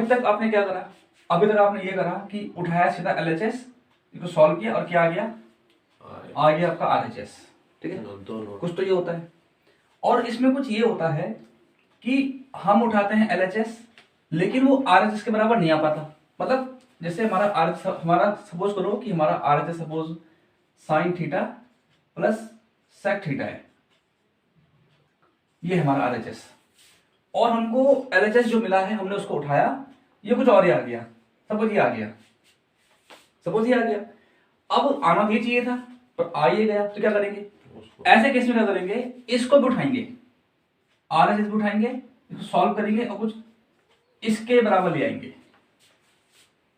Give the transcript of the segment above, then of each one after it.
अभी तक आपने क्या करा, अभी तक आपने ये करा कि उठाया सीधा LHS, इसको सॉल्व किया और क्या आ गया, आ गया आपका RHS। ठीक है, दोनों कुछ तो ये होता है। और इसमें कुछ ये होता है कि हम उठाते हैं LHS लेकिन वो RHS के बराबर नहीं आ पाता। मतलब जैसे हमारा सपोज करो कि हमारा RHS suppose sine theta plus sec theta है, ये हमारा RHS, और हमको LHS जो मिला है हमने उसको उठाया, ये कुछ और ही आ गया, सपोज ये आ गया, सपोज ये आ गया। अब आना भी चाहिए था पर आ ही गया, तो क्या करेंगे ऐसे केस में, क्या करेंगे इसको भी उठाएंगे, RHS भी उठाएंगे, इसको सॉल्व करेंगे और कुछ इसके बराबर ले आएंगे।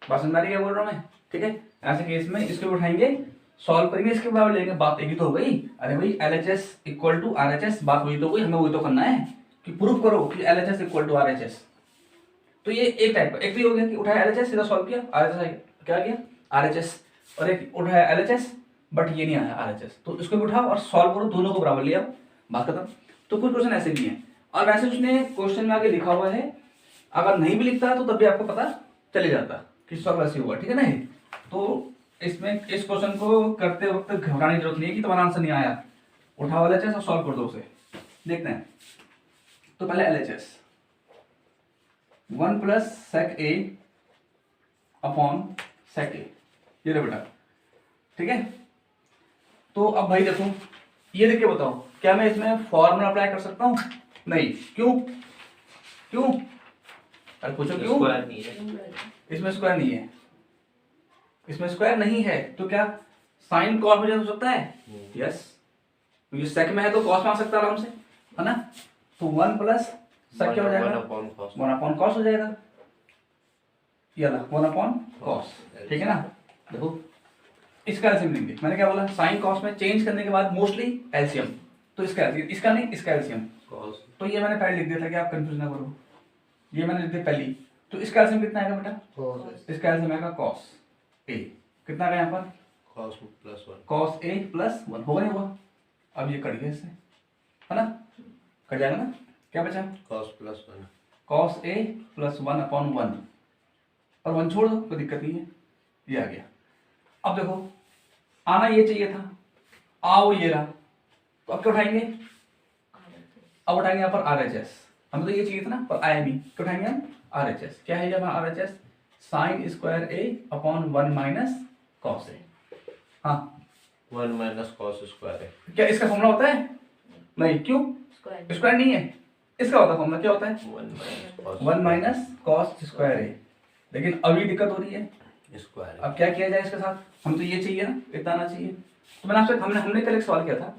बात समझ आ रही है बोल रहा हूं मैं? ठीक है, ऐसे केस में इसको भी उठाएंगे, सॉल्व करेंगे, इसके बराबर लेंगे। बात एक ही तो हो गई। अरे भाई LHS इक्वल टू RHS, बात वही तो हुई, हमें वही तो करना है कि प्रूफ करो कि LHS इक्वल टू RHS। तो ये एक टाइप का, एक भी हो गया कि उठाया LHS सीधा सॉल्व किया, RHS क्या गया RHS, और एक उठाया LHS बट ये नहीं आया RHS, तो इसको भी उठाओ और सॉल्व करो, दोनों को बराबर ले आओ, बात खत्म। तो कुछ क्वेश्चन ऐसे भी हैं, और वैसे उसने क्वेश्चन में आगे लिखा हुआ है, अगर नहीं भी लिखता तो तब भी आपको पता चले जाता कि सॉल्व ऐसे हुआ। ठीक है ना? तो इसमें इस क्वेश्चन को करते वक्त घबराने की जरूरत नहीं है कि तुम्हारा आंसर नहीं आया, उठाओ LHS और सॉल्व कर दो उसे। देखते हैं, तो पहले LHS 1 plus sec A upon sec A, ये रे बेटा। ठीक है, तो अब भाई देखो, ये देख के बताओ क्या मैं इसमें फॉर्मूला अप्लाई कर सकता हूं? नहीं, क्यों? क्यों? अरे पूछो क्यों? इसमें स्क्वायर नहीं है, इसमें स्क्वायर नहीं है, तो क्या साइन कॉस में हो सकता है? यस, ये सेक में है तो कॉस में आ सकता है आराम से, है ना? तो 1 प्लस सेक क्या हो जाएगा? 1 अपॉन कॉस हो जाएगा, ये ला 1 अपॉन कॉस। ठीक है ना? देखो इसका एलसीएम लेंगे, मैंने क्या बोला, साइन कॉस में चेंज करने के बाद मोस्टली एलसीएम, तो इसका नहीं, इसका एलसीएम। तो ये मैंने पहले लिख दिया था कि आप कंफ्यूज ना करो, ये मैंने लिख दिया पहली। तो इसका एलसीएम कितना आएगा बेटा? इसका एलसीएम आएगा cos A, कितना आएगा यहाँ पर? cos A प्लस 1, होगा नहीं होगा? अब ये कट गया इससे, है ना? कट जाएगा ना? क्या बचा? cos A प्लस 1 अपॉन 1, और 1 छोड़ दो, कोई दिक्कत नहीं है, ये आ गया। अब देखो आना ये चाहिए था, आओ ये रहा, तो अब क्या उठाएंगे? अब उठाएंगे यहाँ पर RHS, हमें तो ये चाहिए था ना, पर आया नहीं, क्या उठाएंगे हम? RHS। क्या है ये हमारा RHS? Sign square A upon 1 minus cos A। हाँ, 1 माइनस कॉस स्क्वायर है। क्या इसका फॉर्मूला होता है? नहीं, क्यों? स्क्वायर नहीं है, इसका होता है फॉर्मूला, क्या होता है? 1 माइनस कॉस स्क्वायर A। लेकिन अभी दिक्कत हो रही है स्क्वायर, अब क्या किया जाए इसके साथ? हम तो ये चाहिए ना, इतना आना चाहिए। तो मैंने आपसे हमने कल एक सवाल किया था,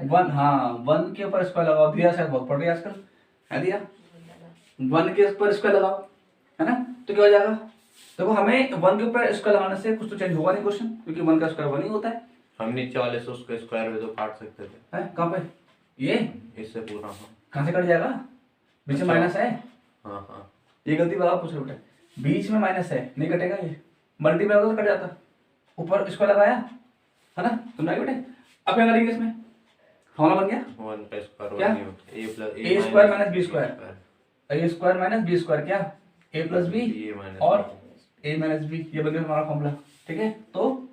1, हाँ 1 के ऊपर स्क्वायर लगाओ, दिया शायद बहुत पड़ रही है आजकल, है दिया 1 के ऊपर स्क्वायर लगाओ, है ना? तो क्या हो जाएगा? देखो हमें 1 के ऊपर स्क्वायर लगाने से कुछ तो चेंज होगा नहीं क्वेश्चन, क्योंकि 1 का स्क्वायर 1 ही होता है। हम नीचे वाले से उसके स्क्वायर में तो काट सकते थे। है कहाँ पे? ये इससे पूरा। कहाँ से कट जाएगा? बीच में माइनस है। हाँ, ये गलती बात पूछ रहे बेटा, बीच में माइनस है, नहीं कटेगा, ये मल्टीप्लाई होता तो कट जाता, ऊपर स्क्वायर लगाया, है ना? तुम बेटे अब क्या करेंगे इसमें? फॉर्मूला बन गया 1 का स्क्वायर क्या? a square minus b square, a square minus b square, क्या a प्लस b और a माइनस b, ये बन गया हमारा फॉर्मूला। ठीक है, तो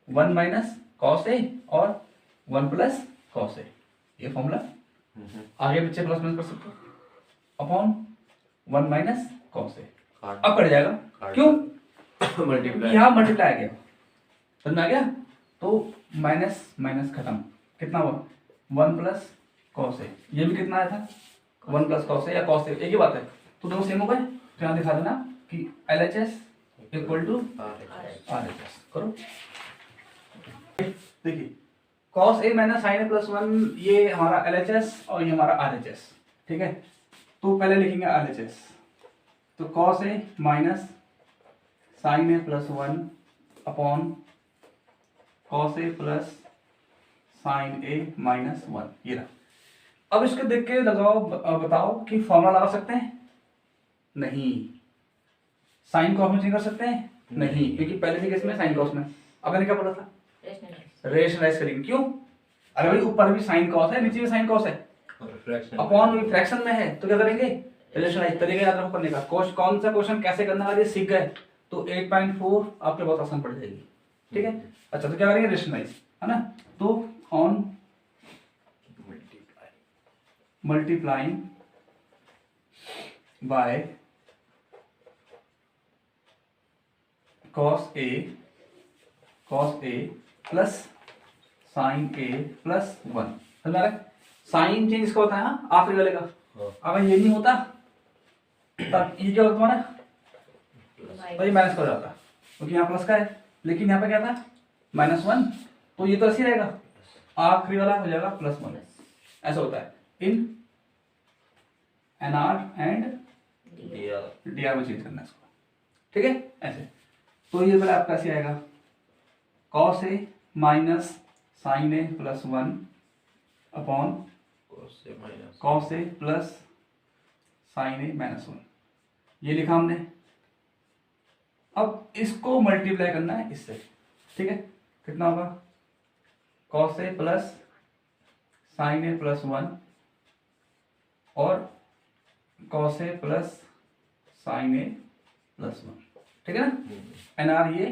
1 माइनस कॉस a और 1 प्लस कॉस a, ये फॉर्मूला। आगे पीछे प्लस माइनस कर सकते हो, अपॉन 1 माइनस कॉस a। अब कट जाएगा, क्यों? मल्टीप्लाई, यहाँ मल्टीप्लाई आ गया, समझ में आ गया? तो माइनस माइनस खत्म, कितना हुआ? 1 प्लस कॉस ए, ये भी कितना आया था? 1 प्लस कॉस ए या कॉस ए, एक ही बात है, तो दोनों सेम हो गए। तो यहाँ दिखा देना कि LHS इक्वल टू RHS करो। देखिए cos A minus sign A plus 1, ये हमारा LHS और ये हमारा RHS। ठीक है, तो पहले लिखेंगे LHS, तो cos A minus sign A plus 1 upon cos A plus sine A minus 1, ये रहा। अब इसके देख के लगाओ, बताओ कि फॉर्मूला लगा सकते हैं? नहीं। साइन कॉस में चेंज कर सकते हैं? नहीं, क्योंकि पहले के केस में साइन कॉस में। अब मैंने क्या बोला था? रेशनलाइज करेंगे, क्यों? अरे भाई ऊपर भी साइन कॉस है, नीचे भी साइन कॉस है, अपॉन भी फ्रैक्शन में है, तो क्या करेंगे? रेशनलाइज तरीका याद रखो करने का। कौन सा क्वेश्चन कैसे करना है ये सीख गए तो 8.4 आपके बहुत आसान पड़ जाएगी। ठीक है, अच्छा तो क्या करेंगे रेशनलाइज, है ना। तो on multiplying by cos A plus sine A plus 1, समझ रहा है। साइन चेंज इसका होता है हाँ, आखिरी वाले का। अगर ये नहीं होता तब ये क्या होता तुम्हारा, तो ये माइनस का हो जाता क्योंकि यहाँ प्लस का है, लेकिन यहाँ पे क्या था -1, तो ये तो ऐसे ही रहेगा, आखिरी वाला हो जाएगा +1। ऐसा होता है इन NR एंड DR में चेंज करना है इसको। ठीक है, ऐसे तो ये फिर आपका ऐसे आएगा cos A minus sine A plus 1 upon cos A plus sine A minus 1, ये लिखा हमने। अब इसको मल्टीप्लाई करना है इससे। ठीक है, कितना होगा cos A plus sine A plus 1 और cos A plus sine A plus 1। ठीक है ना, NR ये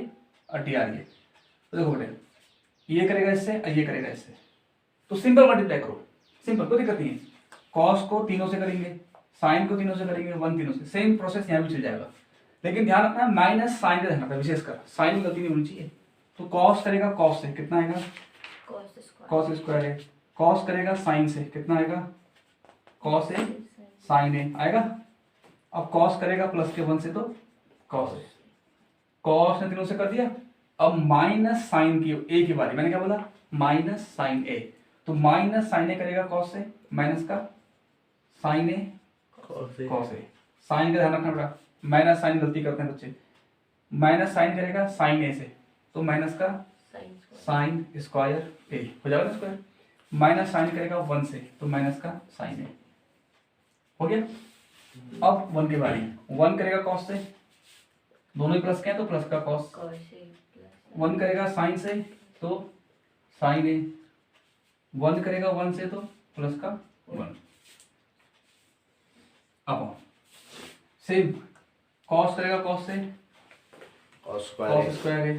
और DR ये। तो देखो बेटे ये करेगा इससे और ये करेगा इससे, तो सिंपल मल्टीप्लाई करो, सिंपल, कोई दिक्कत नहीं है। cos को तीनों से करेंगे, साइन को तीनों से करेंगे, 1 तीनों से, सेम प्रोसेस यहाँ भी चल जाएगा। लेकिन ध्यान रखना माइनस साइन का ध्यान रखना विशेषकर, साइन में गलती नहीं होनी चाहिए। तो cos करेगा cos से, कितना आएगा cos स्क्वायर है। cos करेगा साइन से, कितना आएगा cos A साइन A आएगा। अब cos करेगा प्लस के 1 से, तो cos A, cos ने तीनों से कर दिया। अब माइनस साइन की A की बारी, मैंने क्या बोला माइनस साइन A, तो माइनस साइन A करेगा cos से, माइनस का sine A cos A। Sine का ध्यान रखना पड़ा, माइनस साइन गलती करते हैं बच्चे, माइनस साइन करेगा साइन A से, तो माइनस का साइन स्क्वायर A हो जाएगा ना स्क्वायर। माइनस साइन करेगा 1 से, तो माइनस का साइन A हो गया। अब 1 की बारी, 1 करेगा cos से, दोनों ही प्लस के हैं तो प्लस का cos, 1 करेगा साइन से तो साइन A, 1 करेगा 1 से तो प्लस का 1 अपॉन सेम cos करेगा cos से cos स्क्वायर है,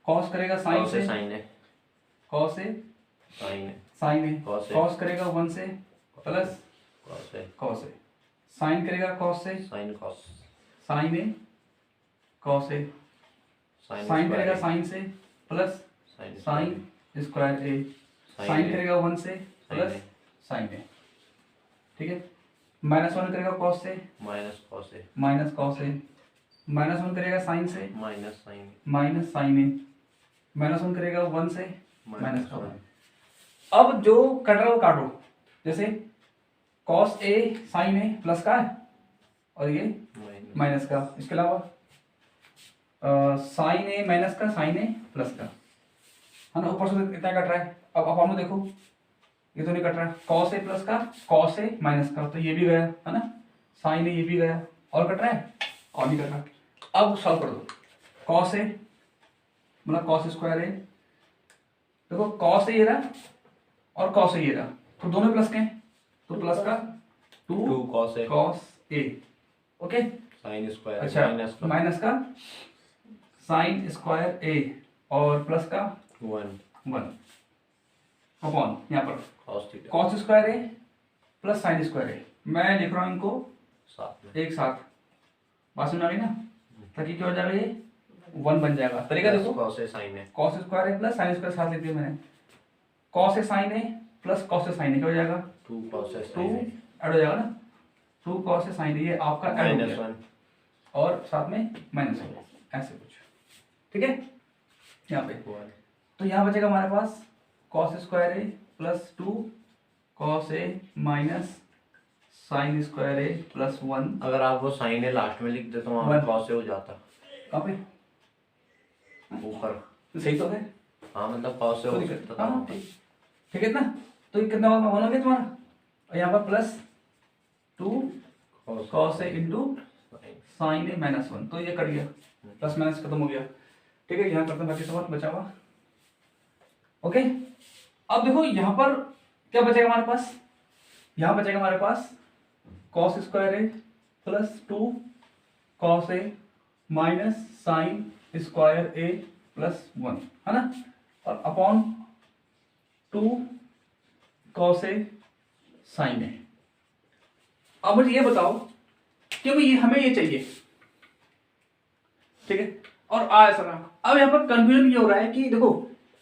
cos करेगा साइन से cos A sine A, cos करेगा 1 से प्लस cos A, साइन करेगा cos से sine A cos A, sine करेगा साइन से plus sine square A, sine करेगा 1 से प्लस साइन A। ठीक है, -1 करेगा cos से माइनस cos A, -1 करेगा साइन से माइनस साइन A, -1 करेगा 1 से माइनस का 1। अब जो कट रहा है वो काटो, जैसे cos A sine A plus का है और ये माइनस का, इसके अलावा साइन A माइनस का साइन A प्लस का, है ना। ऊपर से इतना कट रहा है। अब अपॉन में देखो ये तो नहीं कट रहा है, cos A प्लस का cos A माइनस का, तो ये भी गया, है ना, साइन A ये भी गया, और कट रहा है और नहीं कट रहा। अब सॉल्व कर दो, cos A मतलब cos स्क्वायर A, देखो cos A ये रहा और cos A ये रहा, तो दोनों प्लस के हैं, तो प्लस का 2 cos A, ओके। अच्छा माइनस का साइन स्क्वायर A और प्लस का 1 अपॉन यहाँ पर cos square A plus sine square A, मैं लिख रहा हूँ इनको एक साथ, बात समझ आ गई ना, ताकि क्या हो जाएगा ये 1 बन जाएगा। तरीका देखो, cos square A plus sine square साथ लिख दिया मैंने, cos A sine A plus cos A sine A क्या हो जाएगा 2 ऐड हो जाएगा ना, 2 cos A साइन A, ये आपका ऐड हो गया और साथ में माइनस हो गया, ऐसे कुछ। ठीक है, यहाँ पे तो यहाँ बचेगा हमारे पास cos square A plus 2 cos A minus sign square A plus 1। अगर आप वो साइन है लास्ट में लिख दे तो वहाँ cos से हो जाता, कहाँ पे ऊपर सही तो है, हाँ मतलब cos से हो सकता था। हाँ ठीक है ना, तो ये कितना होगा हो गया तुम्हारा, और यहाँ पर plus 2 cos A into sine A minus 1, तो ये कट गया, प्लस माइनस खत्म हो गया। ठीक है, यहाँ करते हैं बाकी सब बचा हुआ, ओके। अब देखो यहाँ पर क्या बचेगा हमारे पास, यहाँ बचेगा हमारे पास कॉस स्क्वायर ए प्लस 2 कॉस ए माइनस साइन स्क्वायर ए प्लस 1, है ना, और अपॉन 2 कॉस ए साइन ए। अब मुझे ये बताओ क्योंकि ये हमें ये चाहिए, ठीक है, और ऐसा रहा। अब यहाँ पर कंफ्यूजन ये हो रहा है कि देखो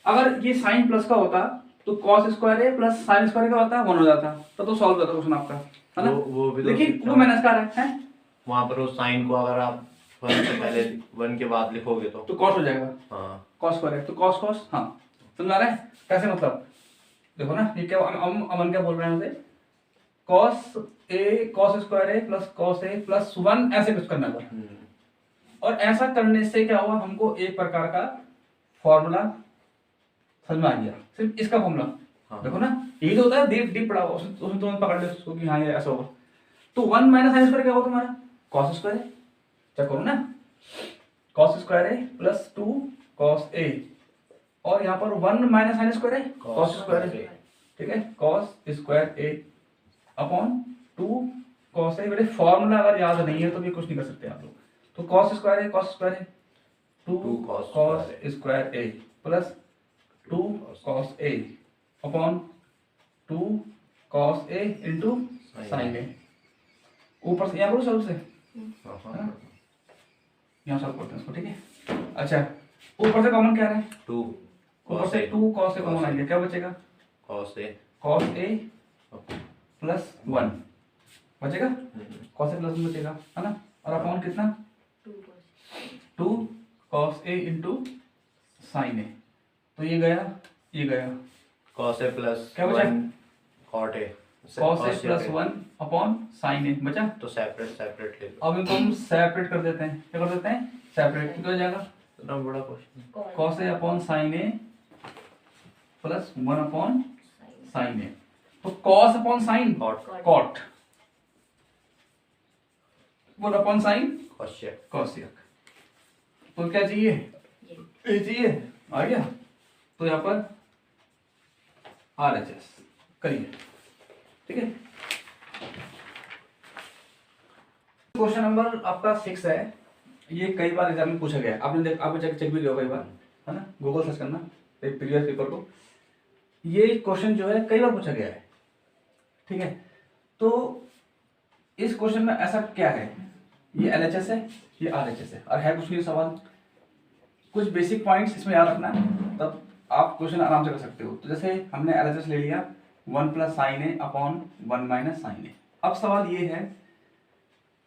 अगर ये साइन प्लस का होता तो कॉस स्क्वायर ए प्लस साइन स्क्वायर का होता 1 हो जाता, तो सॉल्व हो जाता क्वेश्चन आपका, है ना। वो भी तो लेकिन वो माइनस का रहा है वहां पर उस साइन को अगर आप 1 से पहले 1 के बाद लिखोगे तो कॉस हो जाएगा। हाँ कॉस स्क्वायर है तो कॉस कॉस, हाँ समझ आ रहा है कैसे, मतलब देखो ना ये क्या अमन क्या बोल रहे हैं मुझे, कॉस स्क्वायर ए प्लस 1 ऐसे कुछ करना था, और ऐसा करने से क्या हुआ, हमको एक प्रकार का फॉर्मूला समझ में आ गया, सिर्फ इसका फॉर्मूला। हाँ। देखो ना यही तो होता है, डीप डीप पढ़ा हुआ उसमें तुम पकड़ लो उसको कि हाँ ये ऐसा होगा। तो 1 माइनस साइन स्क्वायर क्या होगा तुम्हारा, कॉस स्क्वायर है, चेक करो ना, कॉस स्क्वायर है प्लस 2 कॉस ए, और यहाँ पर 1 माइनस साइन स्क्वायर है कॉस स्क्वायर है, ठीक है, कॉस स्क्वायर ए अपॉन 2 कॉस ए। मेरे फॉर्मूला अगर याद नहीं है तो भी कुछ नहीं कर सकते आप लोग। तो कॉस स्क्वायर है 2 cos square A plus 2 cos A upon 2 cos A into sine ए। ऊपर से यहाँ करो सॉल्व से, यहाँ सॉल्व करते हैं इसको, ठीक है। अच्छा ऊपर से कॉमन क्या है, 2 ऊपर से 2 कॉस ए कॉमन आ गया, क्या बचेगा कॉस ए प्लस 1 बचेगा, कॉस ए प्लस 1 बचेगा, है ना, और अपॉन कितना 2 cos A into sine A. तो ये गया कॉस ए प्लस क्या बचा? 1 cot A, cos A plus 1 upon sine A बचा। तो सेपरेट ले लो। अब इनको हम सेपरेट कर देते हैं, क्या कर देते हैं सेपरेट, कितना हो जाएगा इतना बड़ा question, cos A upon sine A plus 1 upon sine A. तो cos upon sine cot, 1 upon sine cosec. तो क्या चाहिए, ये चाहिए, आ गया। तो यहाँ पर RHS करिए, ठीक है। क्वेश्चन नंबर आपका 6 है, ये कई बार एग्जाम में पूछा गया है, आपने चेक भी किया कई बार, है ना, गूगल सर्च करना प्रीवियस पेपर को। ये क्वेश्चन जो है कई बार पूछा गया है, ठीक है। तो इस क्वेश्चन में ऐसा क्या है, ये LHS है, ये RHS है, और है कुछ नहीं सवाल, कुछ बेसिक पॉइंट्स इसमें याद रखना, तब आप क्वेश्चन आराम से कर सकते हो। तो जैसे हमने LHS ले लिया 1 प्लस साइन ए अपॉन 1 माइनस साइन ए। अब सवाल ये है,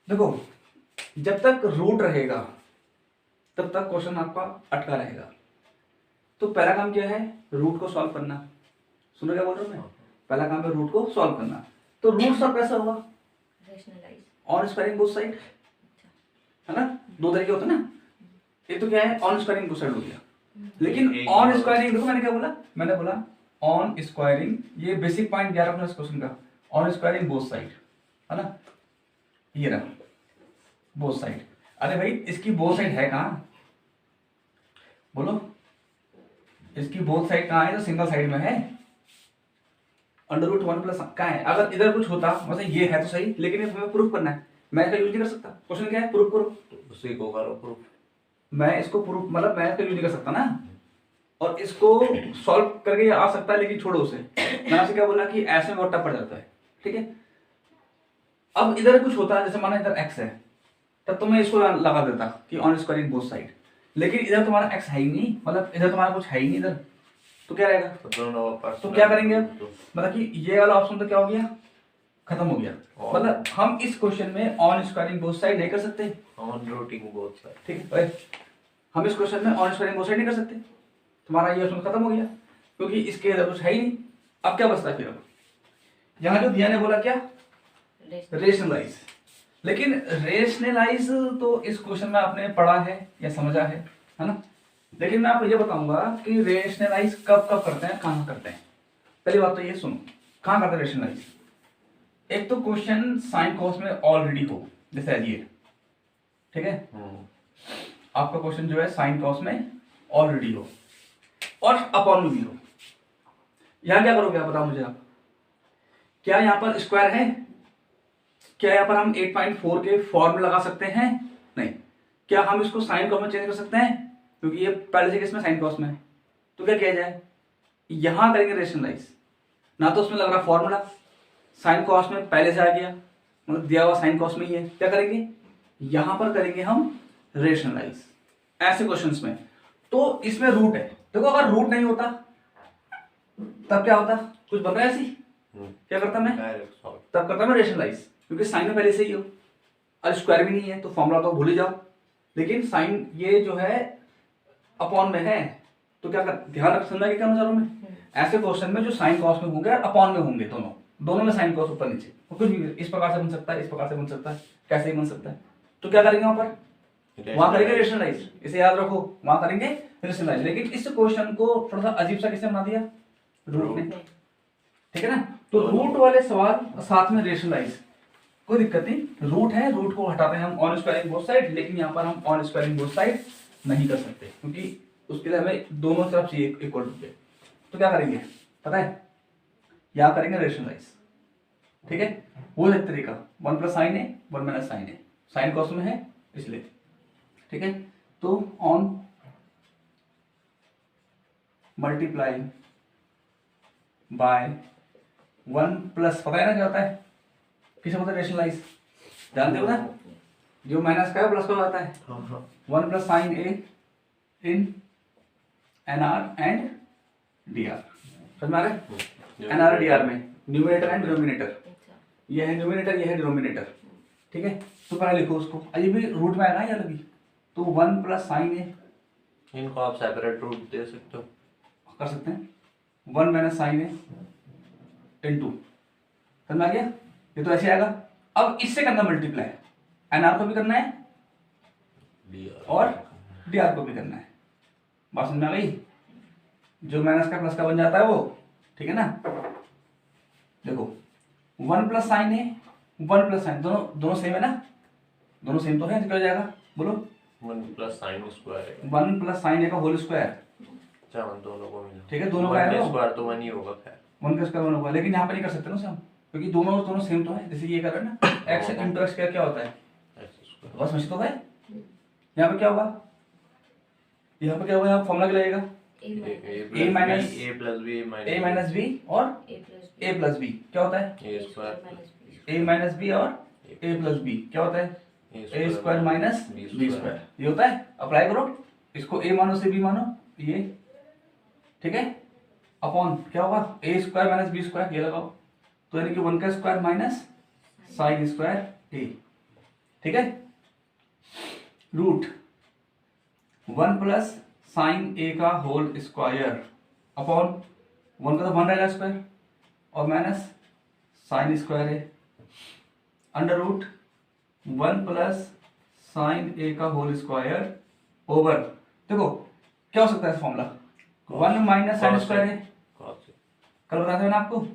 देखो जब तक रूट रहेगा तब तक क्वेश्चन आपका अटका रहेगा। तो पहला काम क्या है, रूट को सॉल्व करना। सुनो क्या बोल रहा हूँ मैं, पहला काम है रूट को सॉल्व करना। तो रूट सॉल्व कैसा होगा, ऑन स्क्वायरिंग बोथ साइड, है ना, 2 तरीके होते हैं ना। ये तो क्या है, ऑन स्क्वायरिंग बोथ साइड हो गया, लेकिन ऑन स्क्वायरिंग देखो मैंने क्या बोला, मैंने बोला ऑन स्क्वायरिंग, ये बेसिक पॉइंट 11 अपना इस क्वेश्चन का, ऑन स्क्वायरिंग बोथ साइड, है ना, ये रहा बोथ साइड। अरे भाई इसकी बोथ साइड है कहाँ, बोलो, इसकी बोथ साइड कहाँ है, तो सिंगल साइड में है, अंडर रूट 1 प्लस कहाँ है। अगर इधर कुछ होता मतलब ये है तो सही, लेकिन ये हमें प्रूफ करना है, मैं इसका यूज नहीं कर सकता। क्वेश्चन क्या है, प्रूफ करो, उसी को करो प्रूफ। मैं इसको प्रूफ मतलब मैं इसका यूज नहीं कर सकता ना, और इसको सॉल्व करके आ सकता है, लेकिन छोड़ो उसे। मैंने आपसे क्या बोला कि ऐसे में टप पड़ जाता है, ठीक है। अब इधर कुछ होता है, जैसे माना इधर x है, तब तो मैं इसको लगा देता कि ऑन स्क्वायरिंग बोथ साइड, लेकिन इधर तुम्हारा x है ही नहीं, मतलब इधर तुम्हारा कुछ है ही नहीं इधर, तो क्या रहेगा, तो क्या करेंगे, मतलब कि ये वाला ऑप्शन तो क्या हो गया, खत्म हो गया। मतलब हम इस क्वेश्चन में ऑन स्क्वायरिंग बोथ साइड नहीं कर सकते, ऑन रूटिंग बोथ साइड, ठीक है। हम इस क्वेश्चन में ऑन स्क्वायरिंग बोथ साइड नहीं कर सकते, तुम्हारा ये ऑप्शन खत्म हो गया, क्योंकि इसके इधर कुछ है ही नहीं। अब क्या बचता है फिर, अब यहाँ जो दिया ने बोला क्या, रेशनलाइज। लेकिन रेशनलाइज तो इस क्वेश्चन में आपने पढ़ा है या समझा है ना। लेकिन मैं आपको ये बताऊंगा कि रेशनलाइज कब कब करते हैं, कहाँ करते हैं। पहली बात तो ये सुनो, कहाँ करते हैं रेशनलाइज। एक तो क्वेश्चन साइन कॉस में ऑलरेडी हो, जैसे ये, ठीक है, आपका क्वेश्चन जो है साइन कॉस में ऑलरेडी हो और अपॉन में भी हो। यहां क्या करोगे आप, बताओ मुझे आप, क्या यहां पर स्क्वायर है, क्या यहाँ पर हम 8.4 के फॉर्मूला लगा सकते हैं? नहीं। क्या हम इसको साइन कॉस में चेंज कर सकते हैं? क्योंकि ये पहले से किसमें साइन कॉस में है, तो क्या किया जाए, यहां करेंगे रेशनलाइज। ना तो उसमें लग रहा फॉर्मूला, साइन कॉस में पहले से आ गया, मतलब दिया हुआ साइन कॉस में ही है। क्या करेंगे, यहां पर करेंगे हम रेशनलाइज ऐसे क्वेश्चंस में। तो इसमें रूट है, देखो अगर रूट नहीं होता तब क्या होता, कुछ बन रहा है ऐसी, क्या करता मैं, डायरेक्ट सॉल्व। तब करता मैं रेशनलाइज, क्योंकि साइन में पहले से ही हो और स्क्वायर भी नहीं है तो फॉर्मूला तो भूल ही जाओ। लेकिन साइन ये जो है अपॉन में है, तो क्या कर, ध्यान रख समझा क्या अनुसारों में, ऐसे क्वेश्चन में जो साइन कॉस में होंगे और अपॉन में होंगे, दोनों में साइन कॉस ऊपर नीचे, तो कुछ भी इस प्रकार से बन सकता है, इस प्रकार से बन सकता है, कैसे ही बन सकता है। तो क्या करेंगे वहां पर, वहां करेंगे रेशनलाइज, इसे याद रखो, वहां करेंगे रेशनलाइज। लेकिन इस क्वेश्चन को थोड़ा सा अजीब सा किसने बना दिया, रूट ने, ठीक है ना। तो रूट वाले सवाल साथ में रेशनलाइज, कोई दिक्कत नहीं, रूट है, रूट को हटाते हैं हम ऑन स्क्वायरिंग बोथ साइड, लेकिन यहाँ पर हम ऑन स्क्वायरिंग बोथ साइड नहीं कर सकते, क्योंकि उसके लिए हमें दोनों तरफ चाहिए इक्वल रूप पे। तो क्या करेंगे पता है, यहाँ करेंगे रेशनलाइज, ठीक है। वो एक तरीका 1 प्लस साइन ए 1 माइनस साइन ए, साइन कॉस में है इसलिए, ठीक है। तो ऑन मल्टीप्लाइंग बाय 1 प्लस, पता है ना क्या होता है, किसे बोलते हैं रेशनलाइज, जानते हो ना, जो माइनस का है प्लस का आता है, 1 plus sine A in N R and D R, समझ में आ रहा है, एन आर डी आर में न्यूमिनेटर एंड डिनोमिनेटर, ये है न्यूमिनेटर ये है डिनोमिनेटर, ठीक है। तो पहले लिखो उसको, ये भी रूट में आएगा या लगी, तो 1 प्लस साइन ए, इनको आप सेपरेट रूट दे सकते हो, कर सकते हैं, 1 माइनस साइन ए इन 2, समझ में आ गया, ये तो ऐसे आएगा। अब इससे करना मल्टीप्लाई, एन आर को भी करना है और डी आर को भी करना है, बात समझ में आ गई, जो माइनस का प्लस का बन जाता है वो, ठीक है ना। देखो 1 प्लस साइन ए 1 प्लस साइन, दोनों सेम है ना, दोनों सेम तो है, तो क्या हो जाएगा बोलो, 1 प्लस साइन स्क्वायर है, 1 प्लस साइन ए का होल स्क्वायर, अच्छा दोनों को मिला, ठीक है, दोनों का आएगा स्क्वायर तो 1 ही होगा खैर, 1 का स्क्वायर 1 होगा, लेकिन यहाँ पे नहीं कर सकते ना उसे हम, क्योंकि दोनों सेम तो है, जैसे ये कर रहे हैं ना, x इंटू एक्स क्या होता है, बस समझ तो है। यहाँ पे क्या होगा, यहाँ पे क्या होगा, यहाँ फॉर्मूला क्या लगेगा, a minus a plus b a minus B और a प्लस बी, क्या होता है a square a minus B और a प्लस बी, क्या होता है a square minus b square, ये होता है। अप्लाई करो इसको, a मानो से b मानो ये, ठीक है, अपॉन क्या होगा a square minus b square, ये लगाओ, तो यानी कि 1 का square minus sign square a, ठीक है, रूट 1 प्लस साइन ए का होल स्क्वायर अपॉन 1 का तो 1 रहेगा स्क्वायर और माइनस साइन स्क्वायर है, अंडर रूट 1 प्लस साइन ए का होल स्क्वायर ओवर, देखो क्या हो सकता है फॉर्मूला, 1 माइनस साइन स्क्वायर है, कल बताया था मैंने आपको,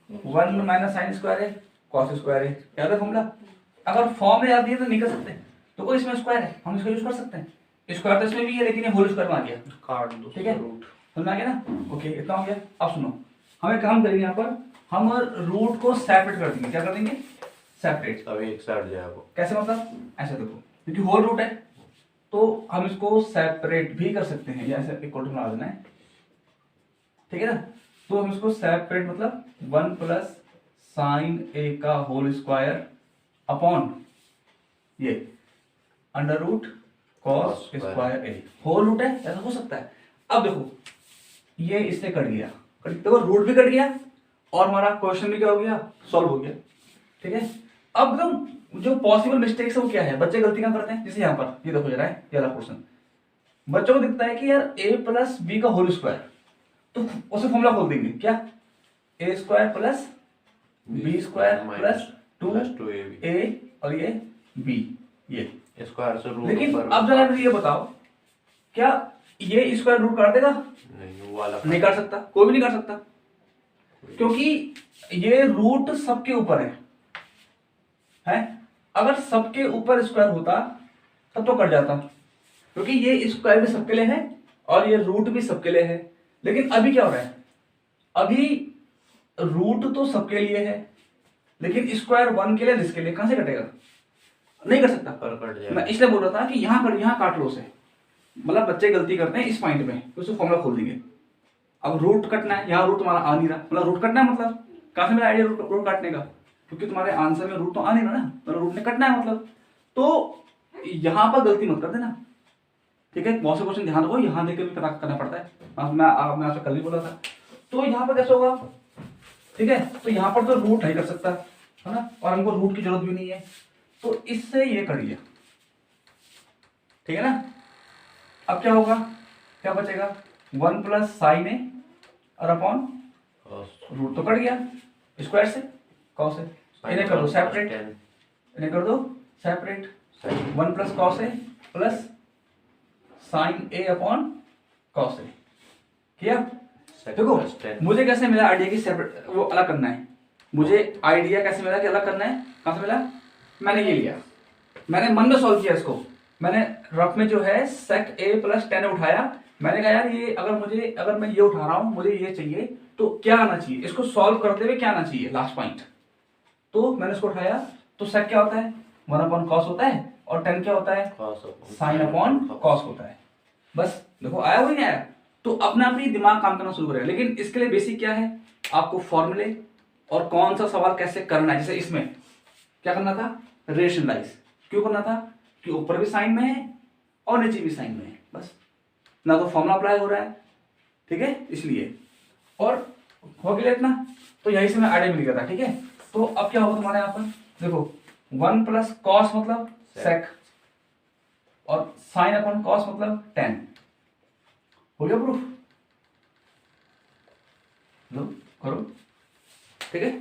1 माइनस साइन स्क्वायर है कॉस स्क्वायर है, याद है फॉर्मूला। अगर फॉर्म में याद नहीं है तो नहीं कर सकते, तो कोई इसमें स्क्वायर है हम इसको यूज कर सकते हैं, स्क्वायर तो इसमें भी है लेकिन ये होल स्क्वायर में आ गया, काट दो, ठीक है, समझ आ गया ना, ओके इतना हो गया। अब सुनो, हमें काम करेंगे यहाँ पर, हम रूट को सेपरेट कर देंगे, क्या कर देंगे सेपरेट, तब एक से हट जाएगा, कैसे मतलब ऐसे देखो, क्योंकि होल रूट है तो हम इसको सेपरेट भी कर सकते हैं, या ऐसे इक्वल टू बना देना है, ठीक है ना। तो हम इसको सेपरेट मतलब 1 प्लस साइन ए का होल स्क्वायर अपॉन ये अंडर रूट कॉस स्क्वायर ए, होल रूट है, ऐसा हो सकता है। अब देखो ये इससे कट गया, देखो रूट भी कट गया और हमारा क्वेश्चन भी क्या हो गया, सॉल्व हो गया, ठीक है। अब एकदम जो पॉसिबल मिस्टेक्स है वो क्या है, बच्चे गलती क्या करते हैं, जैसे यहाँ पर ये देखो जरा है ये वाला क्वेश्चन, बच्चों को दिखता है कि यार a प्लस बी का होल स्क्वायर, तो उसे फॉर्मूला खोल देंगे क्या, a square plus B square plus 2a और ये b, ये स्क्वायर से रूट, लेकिन अब जरा मुझे ये बताओ, क्या ये स्क्वायर रूट काट देगा, नहीं वो वाला नहीं काट सकता, कोई भी नहीं काट सकता, क्योंकि ये रूट सबके ऊपर है, अगर सबके ऊपर स्क्वायर होता तब तो कट जाता, क्योंकि ये स्क्वायर भी सबके लिए है और ये रूट भी सबके लिए है। लेकिन अभी क्या हो रहा है, अभी रूट तो सबके लिए है लेकिन स्क्वायर 1 के लिए इसके लिए कहां से कटेगा, नहीं कर सकता। पर कट मैं जाएगा। इसलिए बोल रहा था कि यहाँ काट लो उसे, मतलब बच्चे गलती करते हैं इस पॉइंट में, उसे फॉर्मूला खोल देंगे। अब रूट कटना है, यहाँ रूट तुम्हारा आ नहीं रहा, मतलब रूट कटना है, मतलब कहां से मेरा आइडिया रूट काटने का, क्योंकि तुम्हारे आंसर में रूट तो आ नहीं रहा ना, मतलब रूट ने कटना है मतलब। तो यहाँ पर गलती मत कर देना, ठीक है। बहुत से क्वेश्चन ध्यान रखो, यहाँ देख के भी पता करना पड़ता है। मैं आपसे कल भी बोला था। तो यहाँ पर कैसे होगा, ठीक है, तो यहाँ पर तो रूट नहीं कर सकता है ना, और हमको रूट की जरूरत भी नहीं है, तो इससे ये कर लिया, ठीक है ना। अब क्या होगा, क्या बचेगा, 1 प्लस साइन ए और अपॉन रूट तो कट गया स्क्वायर से, कॉस से, इन्हें कर दो सेपरेट, इन्हें कर दो separate, 1 plus cos A plus sine A upon cos A, किया। देखो मुझे कैसे मिला आइडिया की सेपरेट वो अलग करना है, मुझे आइडिया कैसे मिला कि अलग करना है, कहां से मिला, मैंने ये लिया, मैंने मन में सॉल्व किया इसको, मैंने रफ में जो है सेक ए प्लस 10 उठाया, मैंने कहा यार ये अगर मैं ये उठा रहा हूं, मुझे ये चाहिए तो क्या आना चाहिए, इसको सॉल्व करते हुए क्या आना चाहिए लास्ट पॉइंट, तो मैंने इसको उठाया। तो सेक क्या होता है, 1 अपॉन कॉस होता है, और 10 क्या होता है, साइन अपॉन कॉस होता है। बस देखो आया हुआ नहीं आया, तो अपने आप ही दिमाग काम करना शुरू करेगा। लेकिन इसके लिए बेसिक क्या है, आपको फॉर्मूले और कौन सा सवाल कैसे करना है, जैसे इसमें क्या करना था, रेशनलाइज, क्यों करना था कि ऊपर भी साइन में है और नीचे भी साइन में है, बस ना तो फॉर्मूला अप्लाई हो रहा है, ठीक है, इसलिए। और हो गया इतना, तो यही से मैं आइडिया मिल गया था, ठीक है। तो अब क्या होगा तुम्हारे यहाँ पर, देखो 1 प्लस कॉस मतलब सेक, और साइन अपॉन कॉस मतलब 10, हो गया प्रूफ, लो करो, ठीक है।